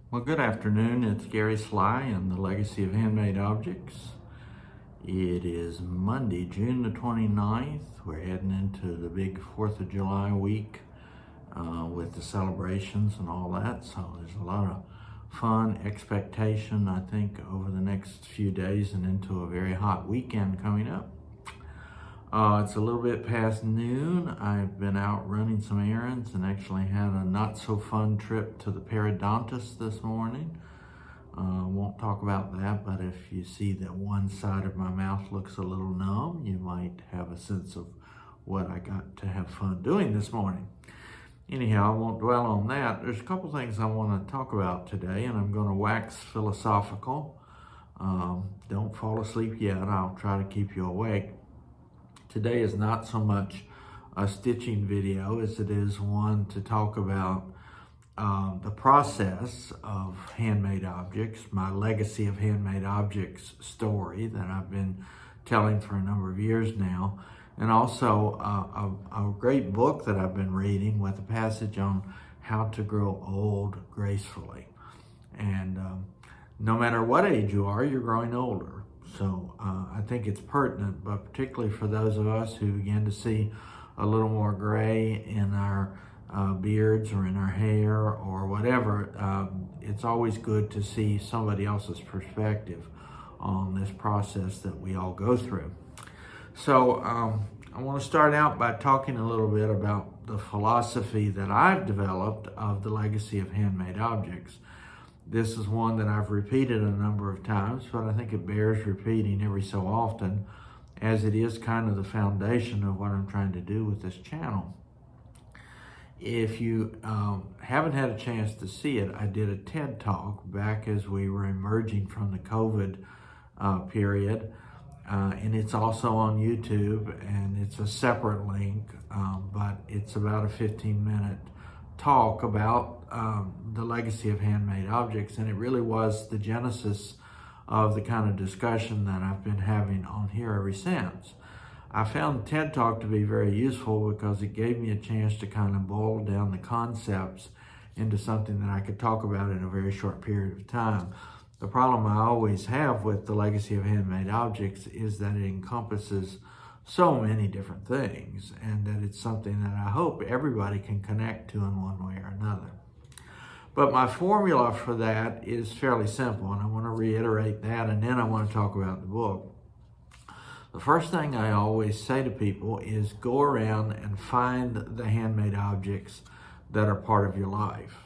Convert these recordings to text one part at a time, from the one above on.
Well, good afternoon. It's Gary Sly and the Legacy of Handmade Objects. It is Monday, June the 29th. We're heading into the big 4th of July week with the celebrations and all that. So there's a lot of fun expectation, I think, over the next few days and into a very hot weekend coming up. It's a little bit past noon. I've been out running some errands and actually had a not so fun trip to the periodontist this morning. Won't talk about that, but if you see that one side of my mouth looks a little numb, you might have a sense of what I got to have fun doing this morning. Anyhow, I won't dwell on that. There's a couple things I want to talk about today, and I'm going to wax philosophical. Don't fall asleep yet. I'll try to keep you awake. Today is not so much a stitching video as it is one to talk about the process of handmade objects, my legacy of handmade objects story that I've been telling for a number of years now, and also a great book that I've been reading with a passage on how to grow old gracefully. And no matter what age you are, you're growing older. So I think it's pertinent, but particularly for those of us who begin to see a little more gray in our beards or in our hair or whatever, it's always good to see somebody else's perspective on this process that we all go through. So I want to start out by talking a little bit about the philosophy that I've developed of the legacy of handmade objects. This is one that I've repeated a number of times, but I think it bears repeating every so often, as it is kind of the foundation of what I'm trying to do with this channel. If you haven't had a chance to see it, I did a TED Talk back as we were emerging from the COVID period, and it's also on YouTube, and it's a separate link, but it's about a 15-minute talk about the legacy of handmade objects, and it really was the genesis of the kind of discussion that I've been having on here ever since. I found TED Talk to be very useful because it gave me a chance to kind of boil down the concepts into something that I could talk about in a very short period of time. The problem I always have with the legacy of handmade objects is that it encompasses so many different things, and that it's something that I hope everybody can connect to in one way or another. But my formula for that is fairly simple, and I want to reiterate that, and then I want to talk about the book. The first thing I always say to people is go around and find the handmade objects that are part of your life.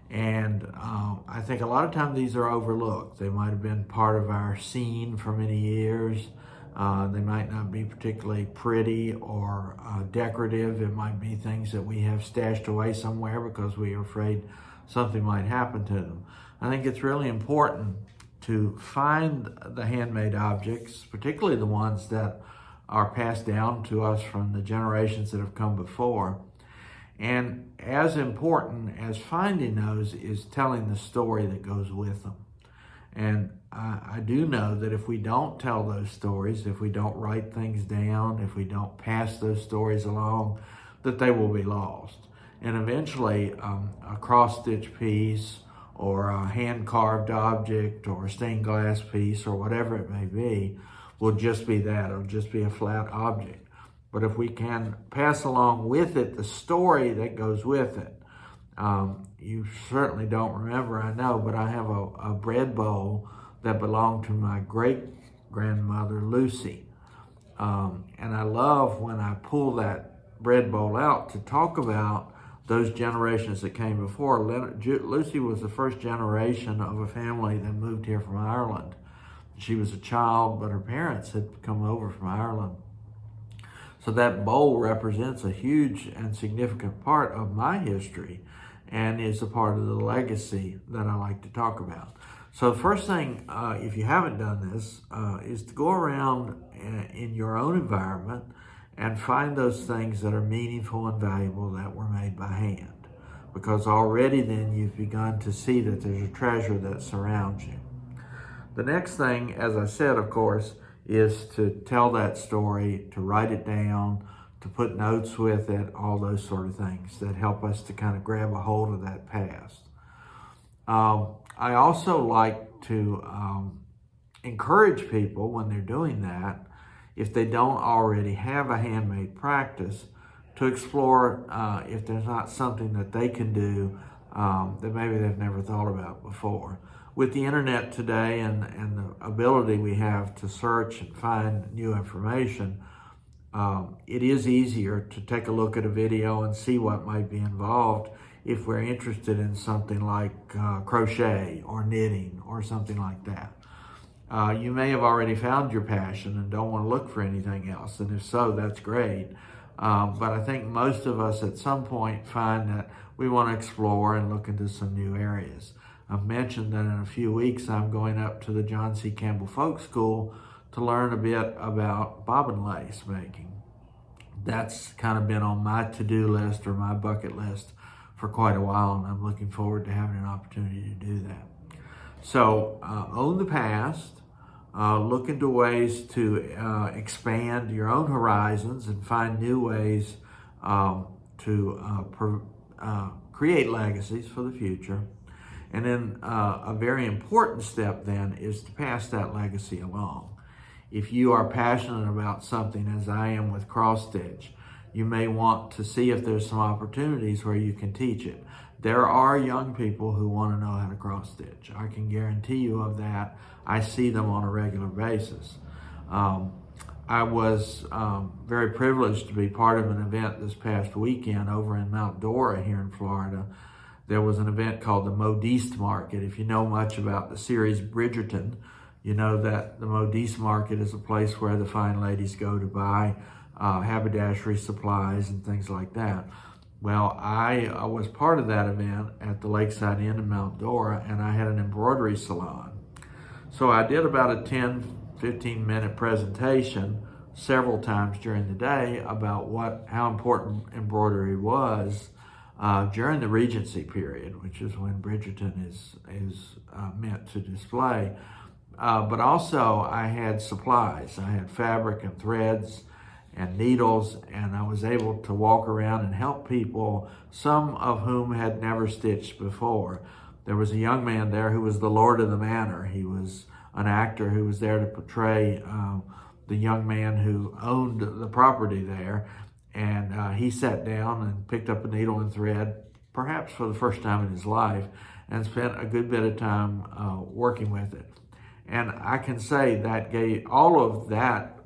And I think a lot of times these are overlooked. They might have been part of our scene for many years. They might not be particularly pretty or decorative. It might be things that we have stashed away somewhere because we are afraid something might happen to them. I think it's really important to find the handmade objects, particularly the ones that are passed down to us from the generations that have come before. And as important as finding those is telling the story that goes with them. And I do know that if we don't tell those stories, if we don't write things down, if we don't pass those stories along, that they will be lost. And eventually a cross-stitch piece or a hand-carved object or a stained glass piece or whatever it may be will just be that. It'll just be a flat object. But if we can pass along with it the story that goes with it, you certainly don't remember, I know, but I have a bread bowl that belonged to my great-grandmother, Lucy. And I love when I pull that bread bowl out to talk about those generations that came before. Lucy was the first generation of a family that moved here from Ireland. She was a child, but her parents had come over from Ireland. So that bowl represents a huge and significant part of my history and is a part of the legacy that I like to talk about. So the first thing, if you haven't done this, is to go around in your own environment and find those things that are meaningful and valuable that were made by hand. Because already then you've begun to see that there's a treasure that surrounds you. The next thing, as I said, of course, is to tell that story, to write it down, to put notes with it, all those sort of things that help us to kind of grab a hold of that past. I also like to encourage people when they're doing that, if they don't already have a handmade practice, to explore if there's not something that they can do that maybe they've never thought about before. With the internet today and the ability we have to search and find new information, it is easier to take a look at a video and see what might be involved if we're interested in something like crochet or knitting or something like that. You may have already found your passion and don't want to look for anything else, and if so, that's great. But I think most of us at some point find that we want to explore and look into some new areas. I've mentioned that in a few weeks I'm going up to the John C. Campbell Folk School to learn a bit about bobbin lace making. That's kind of been on my to-do list or my bucket list for quite a while, and I'm looking forward to having an opportunity to do that. So own the past, look into ways to expand your own horizons and find new ways to create legacies for the future. And then a very important step then is to pass that legacy along. If you are passionate about something, as I am with cross stitch, you may want to see if there's some opportunities where you can teach it. There are young people who want to know how to cross stitch. I can guarantee you of that. I see them on a regular basis. I was very privileged to be part of an event this past weekend over in Mount Dora here in Florida. There was an event called the Modiste Market. If you know much about the series Bridgerton, you know that the Modiste Market is a place where the fine ladies go to buy haberdashery supplies and things like that. Well, I was part of that event at the Lakeside Inn in Mount Dora, and I had an embroidery salon. So I did about a 10-15 minute presentation several times during the day about how important embroidery was during the Regency period, which is when Bridgerton is meant to display. But also I had supplies. I had fabric and threads and needles, and I was able to walk around and help people, some of whom had never stitched before. There was a young man there who was the Lord of the Manor. He was an actor who was there to portray the young man who owned the property there, and he sat down and picked up a needle and thread, perhaps for the first time in his life, and spent a good bit of time working with it. And I can say that gave all of that,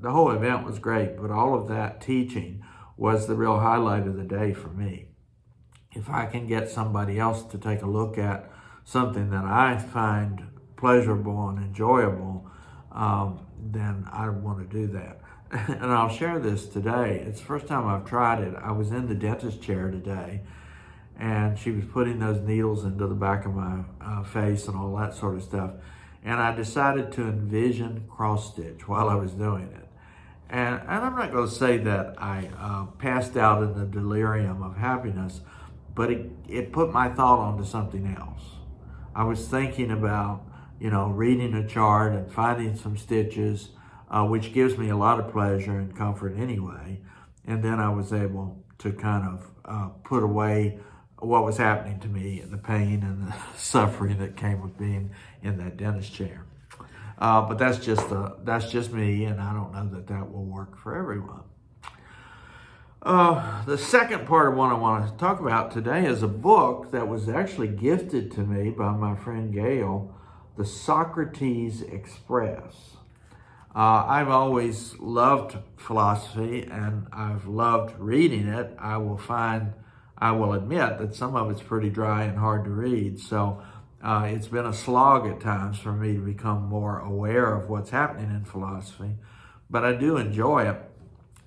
the whole event was great, but all of that teaching was the real highlight of the day for me. If I can get somebody else to take a look at something that I find pleasurable and enjoyable, then I want to do that. And I'll share this today. It's the first time I've tried it. I was in the dentist chair today, and she was putting those needles into the back of my face and all that sort of stuff. And I decided to envision cross stitch while I was doing it. And I'm not going to say that I passed out in the delirium of happiness, but it put my thought onto something else. I was thinking about, reading a chart and finding some stitches, which gives me a lot of pleasure and comfort anyway. And then I was able to kind of put away what was happening to me and the pain and the suffering that came with being in that dentist chair. But that's just me, and I don't know that will work for everyone. The second part of what I want to talk about today is a book that was actually gifted to me by my friend Gail, The Socrates Express. I've always loved philosophy, and I've loved reading it. I will admit that some of it's pretty dry and hard to read, so it's been a slog at times for me to become more aware of what's happening in philosophy, but I do enjoy it.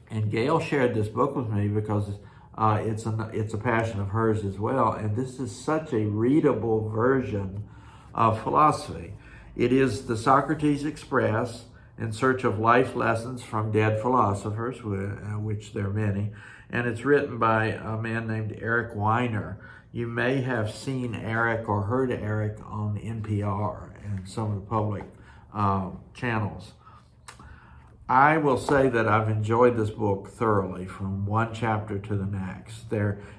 And Gail shared this book with me because it's a passion of hers as well, and this is such a readable version of philosophy. It is the Socrates Express, in search of life lessons from dead philosophers, which there are many, and it's written by a man named Eric Weiner. You may have seen Eric or heard Eric on NPR and some of the public channels. I will say that I've enjoyed this book thoroughly from one chapter to the next.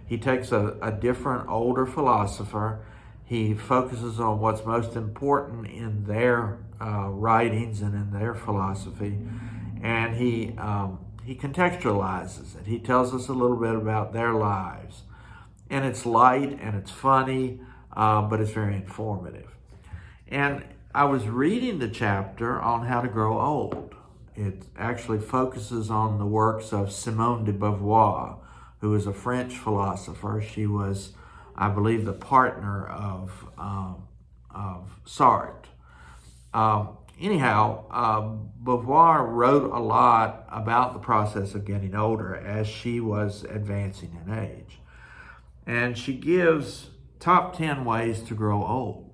He takes a different older philosopher He focuses on what's most important in their writings and in their philosophy, and he contextualizes it. He tells us a little bit about their lives, and it's light and it's funny, but it's very informative. And I was reading the chapter on how to grow old. It actually focuses on the works of Simone de Beauvoir, who is a French philosopher. She was, I believe, the partner of Sartre. Beauvoir wrote a lot about the process of getting older as she was advancing in age. And she gives top 10 ways to grow old.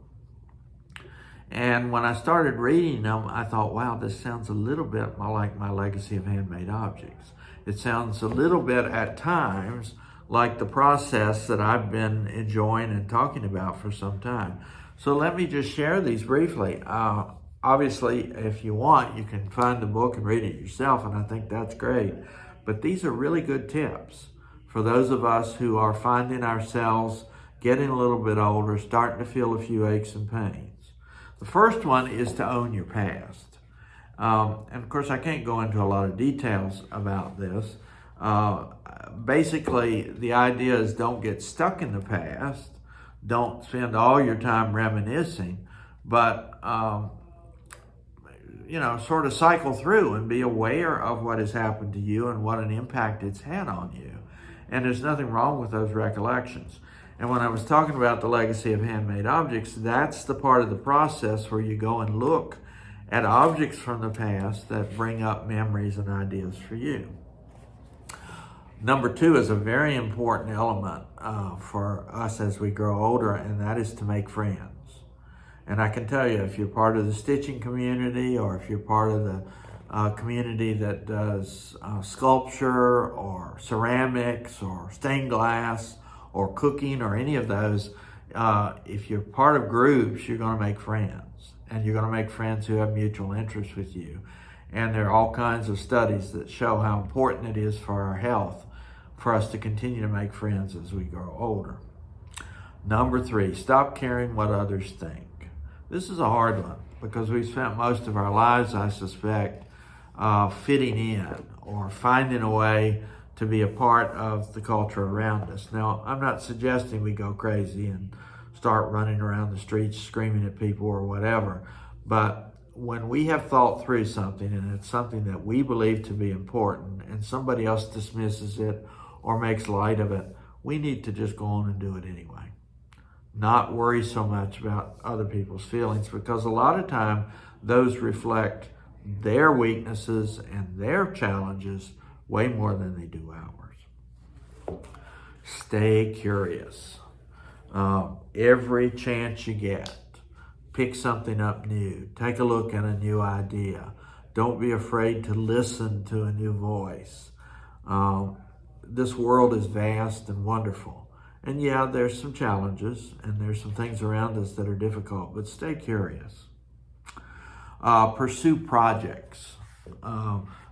And when I started reading them, I thought, wow, this sounds a little bit more like my legacy of handmade objects. It sounds a little bit at times like the process that I've been enjoying and talking about for some time. So let me just share these briefly. Obviously, if you want, you can find the book and read it yourself, and I think that's great. But these are really good tips for those of us who are finding ourselves getting a little bit older, starting to feel a few aches and pains. The first one is to own your past. And of course, I can't go into a lot of details about this. Basically, the idea is don't get stuck in the past. Don't spend all your time reminiscing, but sort of cycle through and be aware of what has happened to you and what an impact it's had on you. And there's nothing wrong with those recollections. And when I was talking about the legacy of handmade objects, that's the part of the process where you go and look at objects from the past that bring up memories and ideas for you. Number 2 is a very important element for us as we grow older, and that is to make friends. And I can tell you, if you're part of the stitching community, or if you're part of the community that does sculpture or ceramics or stained glass or cooking or any of those, if you're part of groups, you're going to make friends. And you're going to make friends who have mutual interests with you. And there are all kinds of studies that show how important it is for our health for us to continue to make friends as we grow older. Number 3, stop caring what others think. This is a hard one because we've spent most of our lives, I suspect, fitting in or finding a way to be a part of the culture around us. Now, I'm not suggesting we go crazy and start running around the streets screaming at people or whatever, but when we have thought through something and it's something that we believe to be important and somebody else dismisses it or makes light of it, we need to just go on and do it anyway. Not worry so much about other people's feelings, because a lot of time those reflect their weaknesses and their challenges way more than they do ours. Stay curious. Every chance you get, pick something up new. Take a look at a new idea. Don't be afraid to listen to a new voice. This world is vast and wonderful. And yeah, there's some challenges and there's some things around us that are difficult, but stay curious. Pursue projects.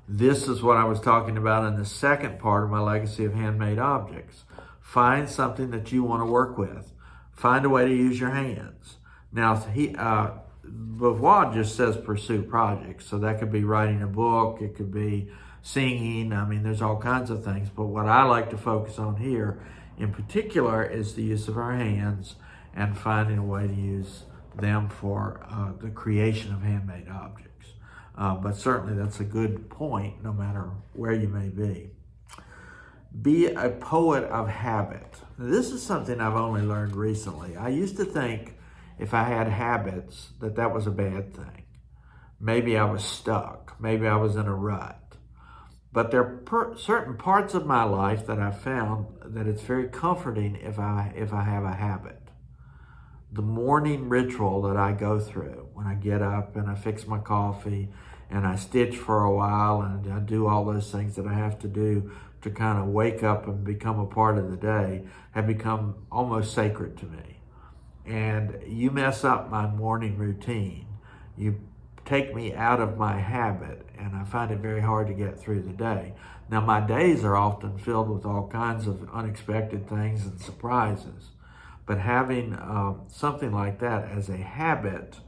This is what I was talking about in the second part of my legacy of handmade objects. Find something that you want to work with. Find a way to use your hands. Now, Beauvoir just says pursue projects. So that could be writing a book. It could be singing. I mean, there's all kinds of things. But what I like to focus on here in particular is the use of our hands and finding a way to use them for the creation of handmade objects. But certainly that's a good point, no matter where you may be. Be a poet of habit. Now, this is something I've only learned recently. I used to think if I had habits that was a bad thing. Maybe I was stuck. Maybe I was in a rut. But there are certain parts of my life that I found that it's very comforting if I have a habit. The morning ritual that I go through when I get up and I fix my coffee and I stitch for a while and I do all those things that I have to do to kind of wake up and become a part of the day have become almost sacred to me. And you mess up my morning routine, you take me out of my habit, and I find it very hard to get through the day. Now, my days are often filled with all kinds of unexpected things and surprises, But having something like that as a habit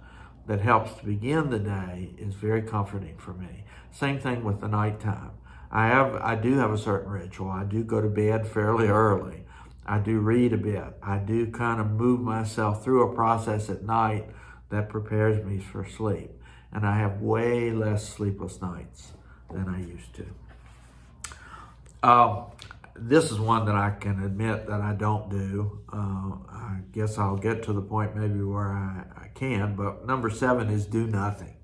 that helps to begin the day is very comforting for me. Same thing with the nighttime. I do have a certain ritual. I do go to bed fairly early. I do read a bit. I do kind of move myself through a process at night that prepares me for sleep. And I have way less sleepless nights than I used to. This is one that I can admit that I don't do. I guess I'll get to the point maybe where I can, but number 7 is do nothing.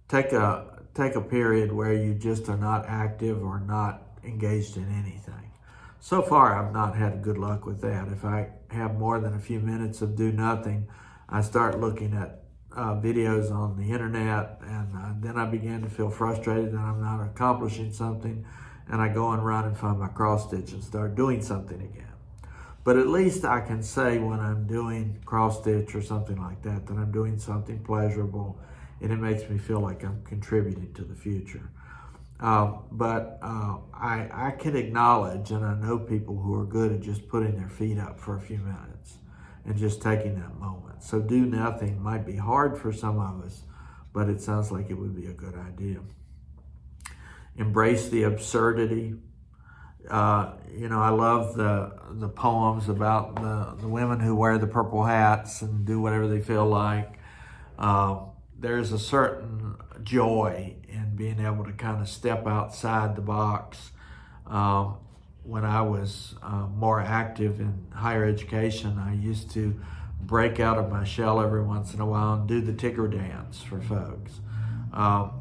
Take a period where you just are not active or not engaged in anything. So far, I've not had good luck with that. If I have more than a few minutes of do nothing, I start looking at videos on the internet, and then I begin to feel frustrated that I'm not accomplishing something, and I go and run and find my cross stitch and start doing something again. But at least I can say when I'm doing cross stitch or something like that, that I'm doing something pleasurable, and it makes me feel like I'm contributing to the future. But I can acknowledge, and I know people who are good at just putting their feet up for a few minutes and just taking that moment. So do nothing might be hard for some of us, but it sounds like it would be a good idea. Embrace the absurdity. I love the poems about the women who wear the purple hats and do whatever they feel like. There's a certain joy in being able to kind of step outside the box. When I was more active in higher education, I used to break out of my shell every once in a while and do the Tigger dance for folks.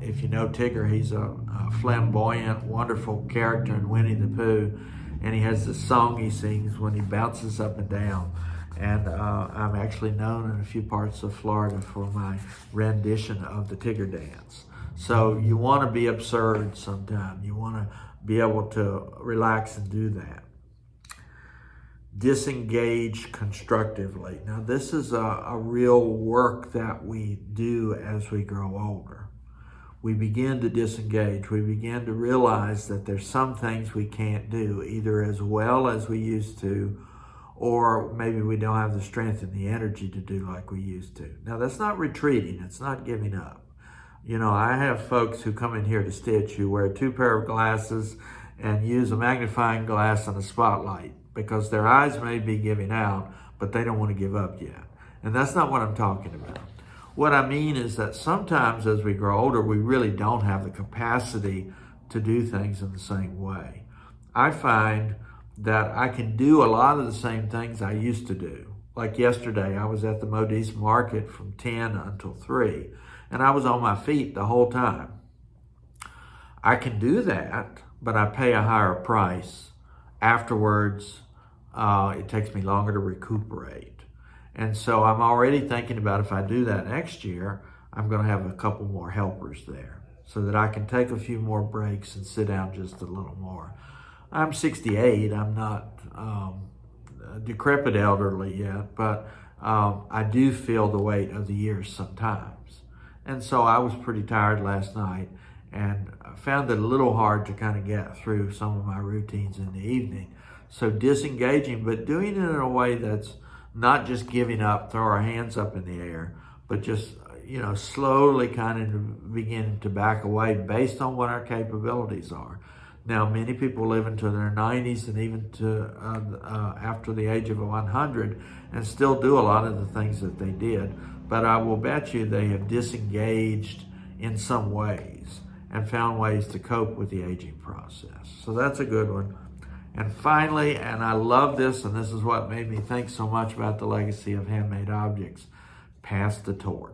If you know Tigger, he's a flamboyant, wonderful character in Winnie the Pooh, and he has this song he sings when he bounces up and down. And I'm actually known in a few parts of Florida for my rendition of the Tigger dance. So you want to be absurd sometime. You want to be able to relax and do that. Disengage constructively. Now this is a real work that we do as we grow older. We begin to disengage. We begin to realize that there's some things we can't do either as well as we used to, or maybe we don't have the strength and the energy to do like we used to. Now that's not retreating, it's not giving up. I have folks who come in here to stitch who wear 2 pairs of glasses and use a magnifying glass and a spotlight because their eyes may be giving out, but they don't want to give up yet. And that's not what I'm talking about. What I mean is that sometimes as we grow older, we really don't have the capacity to do things in the same way. I find that I can do a lot of the same things I used to do. Like yesterday, I was at the Modise Market from 10 until 3, and I was on my feet the whole time. I can do that, but I pay a higher price. Afterwards, it takes me longer to recuperate. And so I'm already thinking about if I do that next year, I'm going to have a couple more helpers there so that I can take a few more breaks and sit down just a little more. I'm 68. I'm not decrepit elderly yet, but I do feel the weight of the years sometimes. And so I was pretty tired last night and found it a little hard to kind of get through some of my routines in the evening. So disengaging, but doing it in a way that's not just giving up, throw our hands up in the air, but just, slowly kind of beginning to back away based on what our capabilities are. Now, many people live into their 90s and even to after the age of 100 and still do a lot of the things that they did. But I will bet you they have disengaged in some ways and found ways to cope with the aging process. So that's a good one. And finally, and I love this, and this is what made me think so much about the legacy of handmade objects, pass the torch.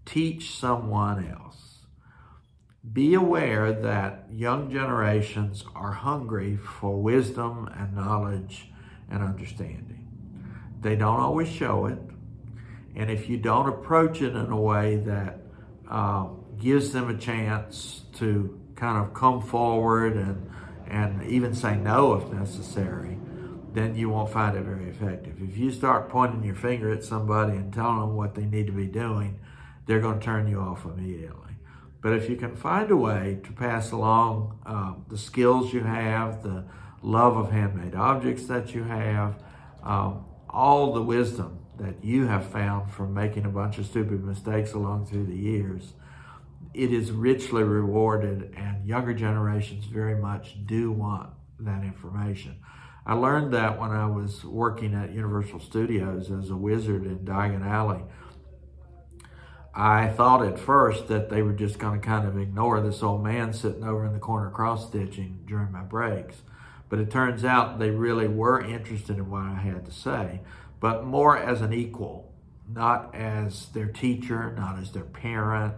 Teach someone else. Be aware that young generations are hungry for wisdom and knowledge and understanding. They don't always show it. And if you don't approach it in a way that gives them a chance to kind of come forward and even say no if necessary, then you won't find it very effective. If you start pointing your finger at somebody and telling them what they need to be doing, they're going to turn you off immediately. But if you can find a way to pass along the skills you have, the love of handmade objects that you have, all the wisdom that you have found from making a bunch of stupid mistakes along through the years, it is richly rewarded, and younger generations very much do want that information. I learned that when I was working at Universal Studios as a wizard in Diagon Alley. I thought at first that they were just going to kind of ignore this old man sitting over in the corner cross-stitching during my breaks. But it turns out they really were interested in what I had to say, but more as an equal, not as their teacher, not as their parent,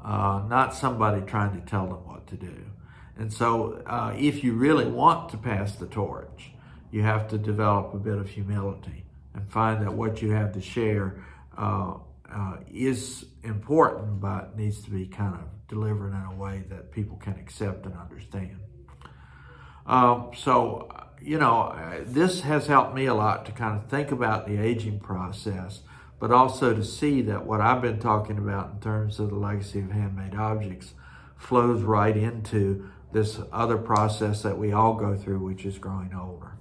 not somebody trying to tell them what to do. And so if you really want to pass the torch, you have to develop a bit of humility and find that what you have to share is important, but needs to be kind of delivered in a way that people can accept and understand. This has helped me a lot to kind of think about the aging process, but also to see that what I've been talking about in terms of the legacy of handmade objects flows right into this other process that we all go through, which is growing older.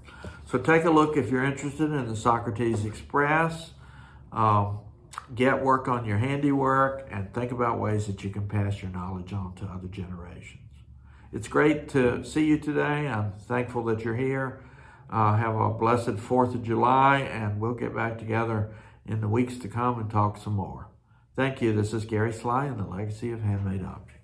So take a look if you're interested in the Socrates Express. Get work on your handiwork and think about ways that you can pass your knowledge on to other generations. It's great to see you today. I'm thankful that you're here. Have a blessed 4th of July, and we'll get back together in the weeks to come and talk some more. Thank you. This is Gary Sly and the Legacy of Handmade Objects.